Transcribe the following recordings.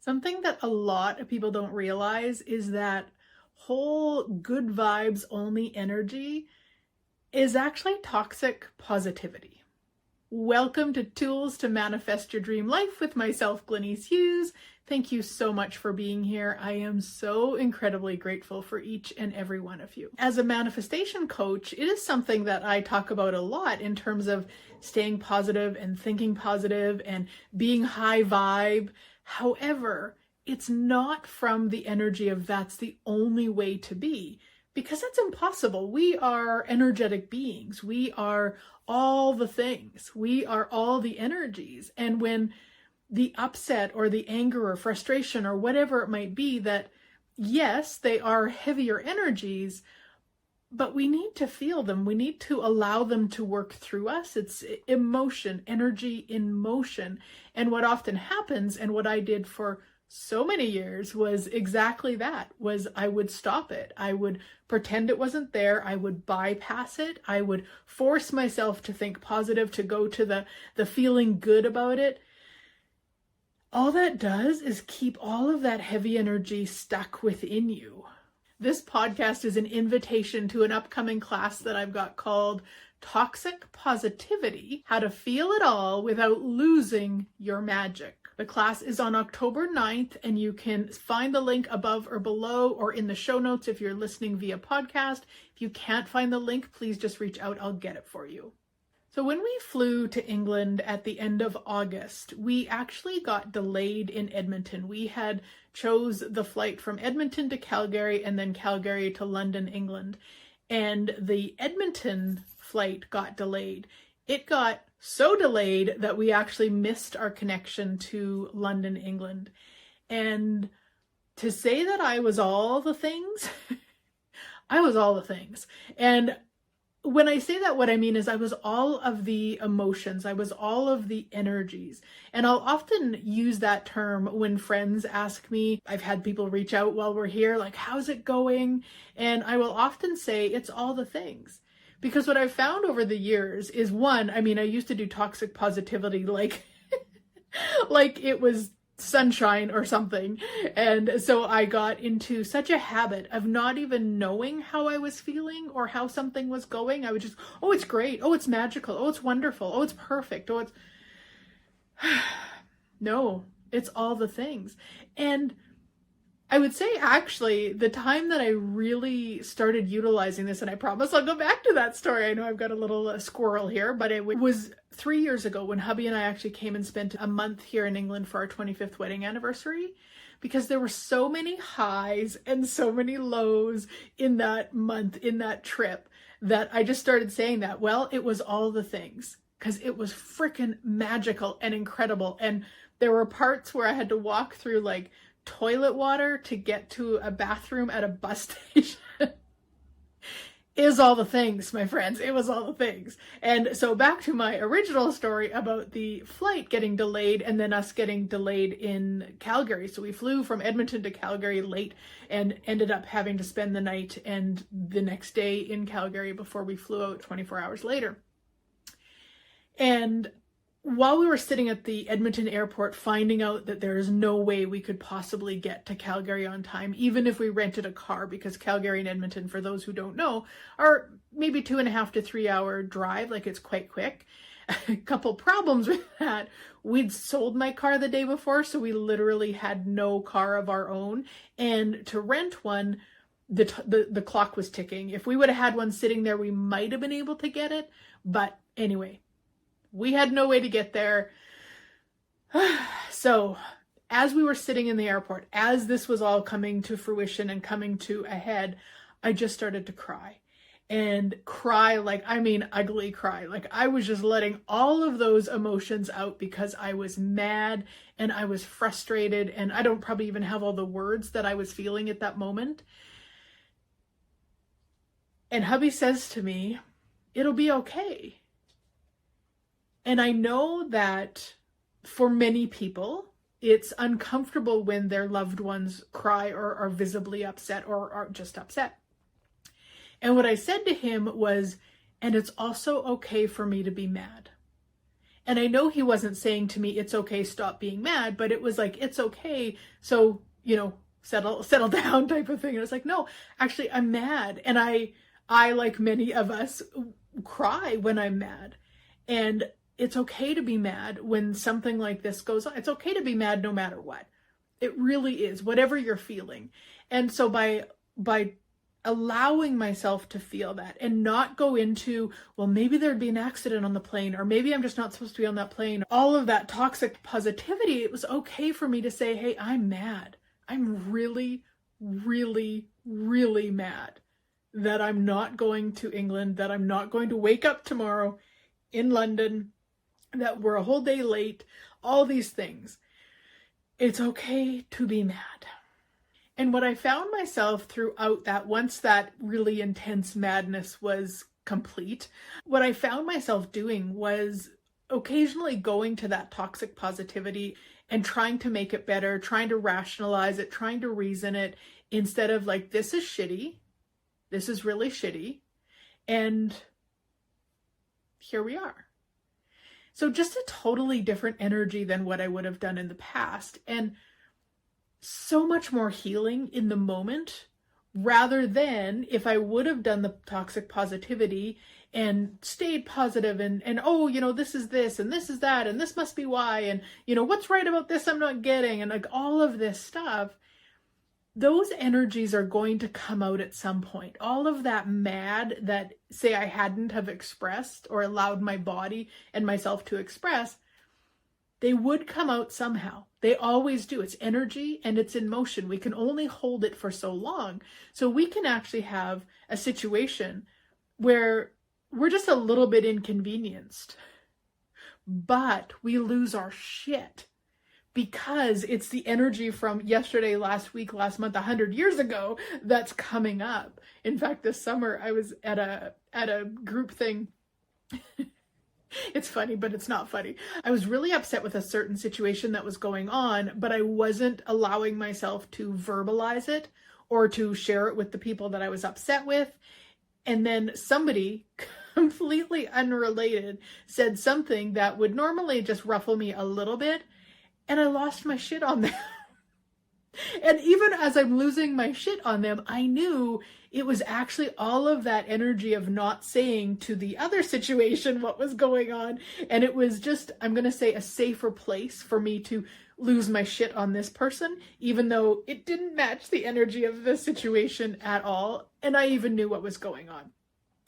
Something that a lot of people don't realize is that whole good vibes only energy is actually toxic positivity. Welcome to Tools to Manifest Your Dream Life with myself, Glenyce. Thank you so much for being here. I am so incredibly grateful for each and every one of you. As a manifestation coach, it is something that I talk about a lot in terms of staying positive and thinking positive and being high vibe. However, it's not from the energy of that's the only way to be, because that's impossible. We are energetic beings. We are all the things. We are all the energies. And when the upset or the anger or frustration or whatever it might be, that yes, they are heavier energies, but we need to feel them. We need to allow them to work through us. It's emotion, energy in motion. And what often happens, and what I did for so many years, was exactly that, was I would stop it. I would pretend it wasn't there. I would bypass it. I would force myself to think positive, to go to the feeling good about it. All that does is keep all of that heavy energy stuck within you. This podcast is an invitation to an upcoming class that I've got called Toxic Positivity: How to Feel It All Without Losing Your Magic. The class is on October 9th, and you can find the link above or below or in the show notes if you're listening via podcast. If you can't find the link, please just reach out. I'll get it for you. So when we flew to England at the end of August, we actually got delayed in Edmonton. We had chose the flight from Edmonton to Calgary and then Calgary to London, England. And the Edmonton flight got delayed. It got so delayed that we actually missed our connection to London, England. And to say that I was all the things, I was all the things. And when I say that, what I mean is I was all of the emotions. I was all of the energies. And I'll often use that term when friends ask me. I've had people reach out while we're here, like, how's it going? And I will often say it's all the things. Because what I've found over the years is, one, I used to do toxic positivity like it was sunshine or something. And so I got into such a habit of not even knowing how I was feeling or how something was going. I would just, oh, it's great. Oh, it's magical. Oh, it's wonderful. Oh, it's perfect. Oh, it's no, it's all the things. And I would say, actually, the time that I really started utilizing this, and I promise I'll go back to that story. I know I've got a little squirrel here, but it was 3 years ago when hubby and I actually came and spent a month here in England for our 25th wedding anniversary, because there were so many highs and so many lows in that month, in that trip, that I just started saying that, well, it was all the things, because it was freaking magical and incredible. And there were parts where I had to walk through like toilet water to get to a bathroom at a bus station. Is all the things, my friends. It was all the things. And so back to my original story about the flight getting delayed and then us getting delayed in Calgary. So we flew from Edmonton to Calgary late and ended up having to spend the night and the next day in Calgary before we flew out 24 hours later. And while we were sitting at the Edmonton airport, finding out that there is no way we could possibly get to Calgary on time, even if we rented a car, because Calgary and Edmonton, for those who don't know, are maybe 2.5 to 3 hour drive. Like, it's quite quick. A couple problems with that. We'd sold my car the day before, so we literally had no car of our own. And to rent one, the clock was ticking. If we would have had one sitting there, we might have been able to get it. But anyway, we had no way to get there. So as we were sitting in the airport, as this was all coming to fruition and coming to a head, I just started to cry. And cry, like, ugly cry. Like, I was just letting all of those emotions out because I was mad and I was frustrated, and I don't probably even have all the words that I was feeling at that moment. And hubby says to me, it'll be okay. And I know that for many people, it's uncomfortable when their loved ones cry or are visibly upset or are just upset. And what I said to him was, and it's also okay for me to be mad. And I know he wasn't saying to me, it's okay, stop being mad, but it was like, it's okay. So, settle down type of thing. And I was like, no, actually I'm mad. And I, like many of us, cry when I'm mad. And it's okay to be mad when something like this goes on. It's okay to be mad no matter what. It really is, whatever you're feeling. And so by allowing myself to feel that and not go into, well, maybe there'd be an accident on the plane, or maybe I'm just not supposed to be on that plane, all of that toxic positivity, it was okay for me to say, hey, I'm mad. I'm really, really, really mad that I'm not going to England, that I'm not going to wake up tomorrow in London, that we're a whole day late, all these things. It's okay to be mad. And what I found myself throughout that, once that really intense madness was complete, what I found myself doing was occasionally going to that toxic positivity and trying to make it better, trying to rationalize it, trying to reason it, instead of like, this is shitty, this is really shitty, and here we are. So just a totally different energy than what I would have done in the past. And so much more healing in the moment, rather than if I would have done the toxic positivity and stayed positive and oh, this is this and this is that and this must be why, and what's right about this I'm not getting, and like all of this stuff. Those energies are going to come out at some point. All of that mad that, say, I hadn't have expressed or allowed my body and myself to express, they would come out somehow. They always do. It's energy and it's in motion. We can only hold it for so long. So we can actually have a situation where we're just a little bit inconvenienced, but we lose our shit because it's the energy from yesterday, last week, last month, 100 years ago that's coming up. In fact, this summer I was at a group thing. It's funny, but it's not funny. I was really upset with a certain situation that was going on, but I wasn't allowing myself to verbalize it or to share it with the people that I was upset with. And then somebody completely unrelated said something that would normally just ruffle me a little bit, and I lost my shit on them. And even as I'm losing my shit on them, I knew it was actually all of that energy of not saying to the other situation what was going on. And it was just, I'm going to say, a safer place for me to lose my shit on this person, even though it didn't match the energy of the situation at all. And I even knew what was going on.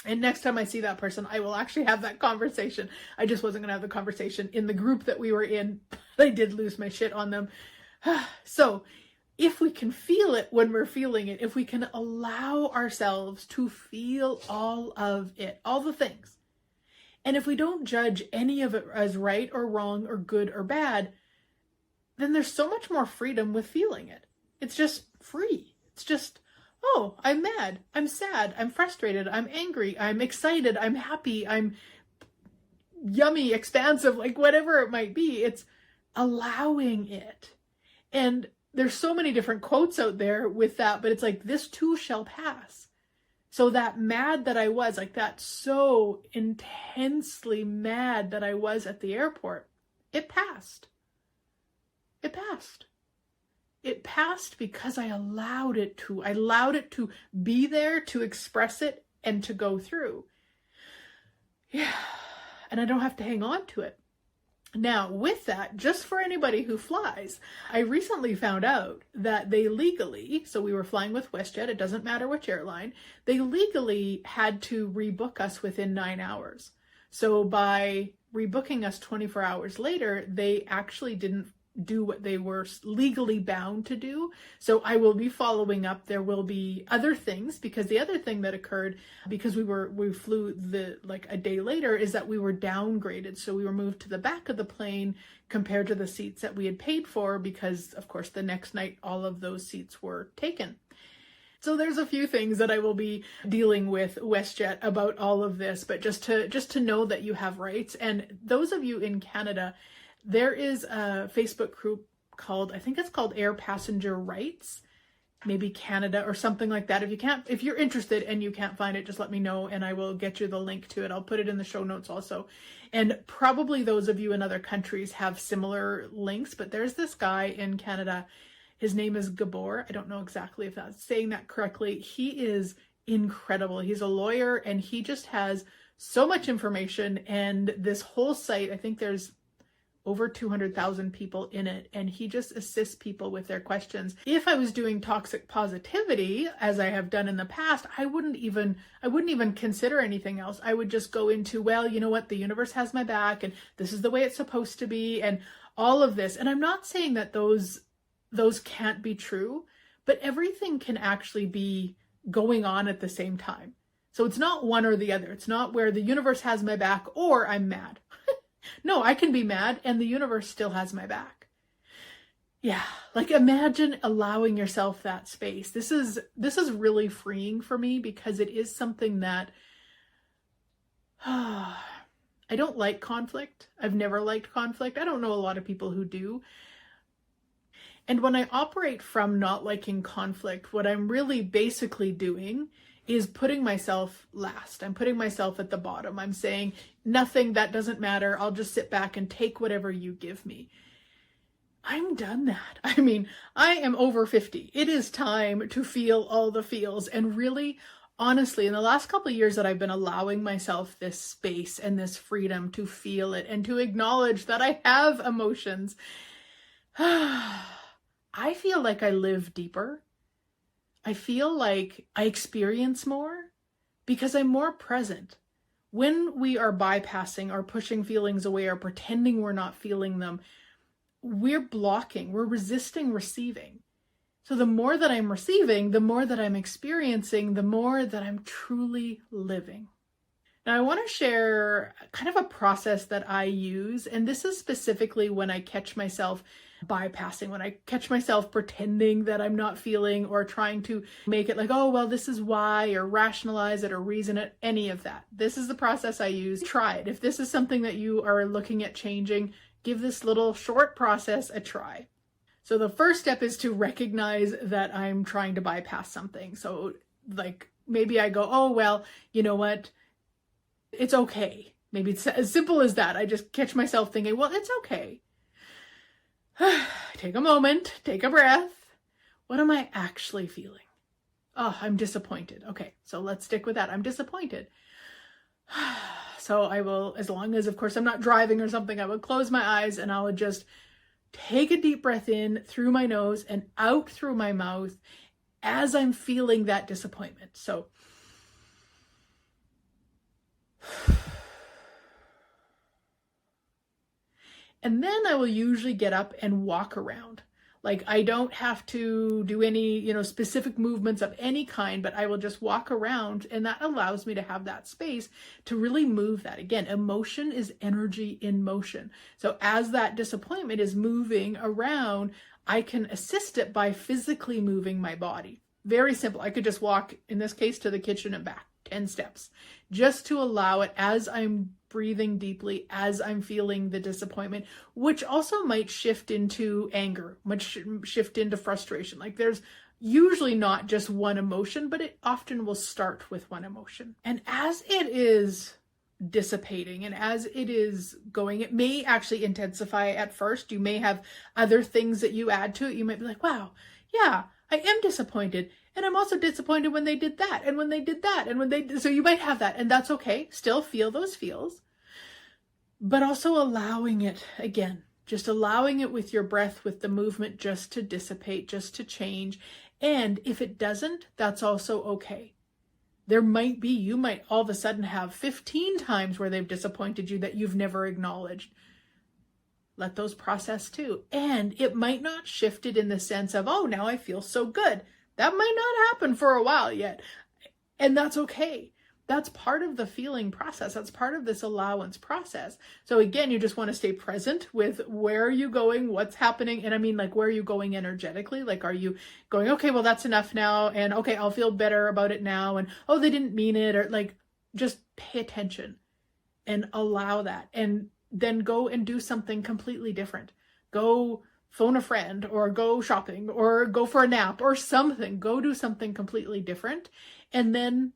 And next time I see that person, I will actually have that conversation. I just wasn't going to have the conversation in the group that we were in, but I did lose my shit on them. So if we can feel it when we're feeling it, if we can allow ourselves to feel all of it, all the things, and if we don't judge any of it as right or wrong or good or bad, then there's so much more freedom with feeling it. It's just free. It's just, oh, I'm mad, I'm sad, I'm frustrated, I'm angry, I'm excited, I'm happy, I'm yummy, expansive, like whatever it might be. It's allowing it. And there's so many different quotes out there with that, but it's like, this too shall pass. So that mad that I was, like that so intensely mad that I was at the airport, it passed. It passed. It passed because I allowed it to. I allowed it to be there, to express it, and to go through. Yeah. And I don't have to hang on to it. Now, with that, just for anybody who flies, I recently found out that they legally, so we were flying with WestJet, it doesn't matter which airline, they legally had to rebook us within 9 hours. So by rebooking us 24 hours later, they actually didn't do what they were legally bound to do. So I will be following up. There will be other things, because the other thing that occurred, because we flew a day later, is that we were downgraded. So we were moved to the back of the plane compared to the seats that we had paid for, because of course the next night all of those seats were taken. So there's a few things that I will be dealing with WestJet about all of this, but just to know that you have rights. And those of you in Canada, there is a Facebook group called, I think it's called Air Passenger Rights. maybe Canada or something like that. If you're interested and you can't find it, just let me know and I will get you the link to it. I'll put it in the show notes also. And probably those of you in other countries have similar links, but there's this guy in Canada. His name is Gabor. I don't know exactly if that's saying that correctly. He is incredible. He's a lawyer and he just has so much information, and this whole site, I think there's over 200,000 people in it, and he just assists people with their questions. If I was doing toxic positivity, as I have done in the past, I wouldn't even consider anything else. I would just go into, well, you know what, the universe has my back, and this is the way it's supposed to be, and all of this. And I'm not saying that those can't be true, but everything can actually be going on at the same time. So it's not one or the other. It's not where the universe has my back or I'm mad. No, I can be mad and the universe still has my back. Yeah, like imagine allowing yourself that space. This is really freeing for me because it is something that I don't like conflict. I've never liked conflict. I don't know a lot of people who do. And when I operate from not liking conflict, what I'm really basically doing is putting myself last. I'm putting myself at the bottom. I'm saying, nothing, that doesn't matter. I'll just sit back and take whatever you give me. I'm done that. I mean, I am over 50. It is time to feel all the feels. And really, honestly, in the last couple of years that I've been allowing myself this space and this freedom to feel it and to acknowledge that I have emotions, I feel like I live deeper. I feel like I experience more because I'm more present. When we are bypassing or pushing feelings away or pretending we're not feeling them, we're blocking, we're resisting receiving. So the more that I'm receiving, the more that I'm experiencing, the more that I'm truly living. Now, I want to share kind of a process that I use, and this is specifically when I catch myself bypassing, when I catch myself pretending that I'm not feeling or trying to make it like, oh, well, this is why, or rationalize it or reason it, any of that. This is the process I use. Try it. If this is something that you are looking at changing, give this little short process a try. So the first step is to recognize that I'm trying to bypass something. So like maybe I go, oh, well, you know what? It's okay. Maybe it's as simple as that. I just catch myself thinking, well, it's okay. Take a moment, take a breath. What am I actually feeling? Oh, I'm disappointed. Okay, so let's stick with that. I'm disappointed. So I will, as long as, of course, I'm not driving or something, I will close my eyes and I will just take a deep breath in through my nose and out through my mouth as I'm feeling that disappointment. So and then I will usually get up and walk around. Like I don't have to do any, specific movements of any kind, but I will just walk around, and that allows me to have that space to really move that. Again, emotion is energy in motion. So as that disappointment is moving around, I can assist it by physically moving my body. Very simple. I could just walk, in this case, to the kitchen and back 10 steps, just to allow it as I'm breathing deeply, as I'm feeling the disappointment, which also might shift into anger, might shift into frustration. Like there's usually not just one emotion, but it often will start with one emotion. And as it is dissipating and as it is going, it may actually intensify at first. You may have other things that you add to it. You might be like, wow, yeah, I am disappointed. And I'm also disappointed when they did that, and when they did that, and when they did, so you might have that, and that's okay. Still feel those feels, but also allowing it, again, just allowing it with your breath, with the movement, just to dissipate, just to change. And if it doesn't, that's also okay. You might all of a sudden have 15 times where they've disappointed you that you've never acknowledged. Let those process too. And it might not shift it in the sense of, oh, now I feel so good. That might not happen for a while yet. And that's okay. That's part of the feeling process. That's part of this allowance process. So again, you just want to stay present with where are you going, what's happening. And I mean, like, where are you going energetically? Like, are you going, okay, well, that's enough now. And okay, I'll feel better about it now. And oh, they didn't mean it. Or like, just pay attention and allow that. And then go and do something completely different. Go phone a friend or go shopping or go for a nap or something. Go do something completely different. And then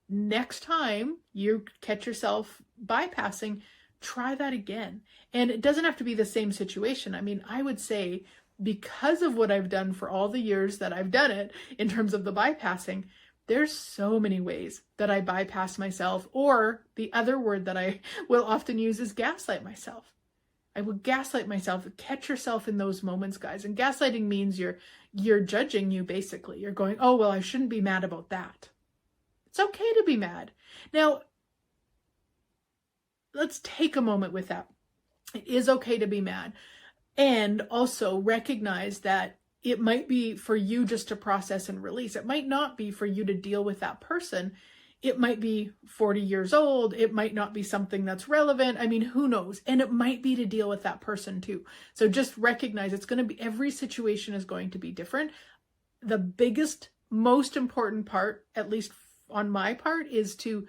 next time you catch yourself bypassing, try that again. And it doesn't have to be the same situation. I mean, I would say because of what I've done for all the years that I've done it in terms of the bypassing, there's so many ways that I bypass myself, or the other word that I will often use is gaslight myself. I would gaslight myself. Catch yourself in those moments, guys. And gaslighting means you're judging you, basically. You're going, oh, well, I shouldn't be mad about that. It's okay to be mad. Now, let's take a moment with that. It is okay to be mad. And also recognize that it might be for you just to process and release. It might not be for you to deal with that person. It might be 40 years old. It might not be something that's relevant. I mean, who knows? And it might be to deal with that person too. So just recognize it's going to be, every situation is going to be different. The biggest, most important part, at least on my part, is to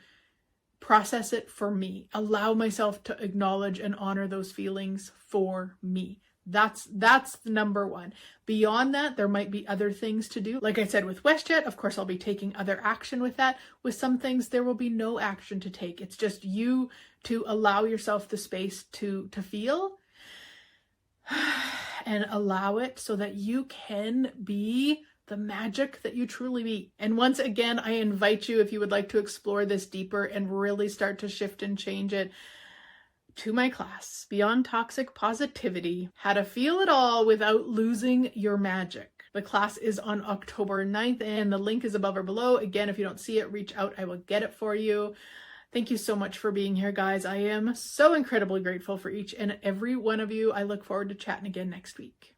process it for me. Allow myself to acknowledge and honor those feelings for me. That's the number one. Beyond that, there might be other things to do. Like I said, with WestJet, of course, I'll be taking other action with that. With some things, there will be no action to take. It's just you to allow yourself the space to feel and allow it so that you can be the magic that you truly be. And once again, I invite you, if you would like to explore this deeper and really start to shift and change it, to my class, Beyond Toxic Positivity, How to Feel It All Without Losing Your Magic. The class is on October 9th and the link is above or below. Again, if you don't see it, reach out. I will get it for you. Thank you so much for being here, guys. I am so incredibly grateful for each and every one of you. I look forward to chatting again next week.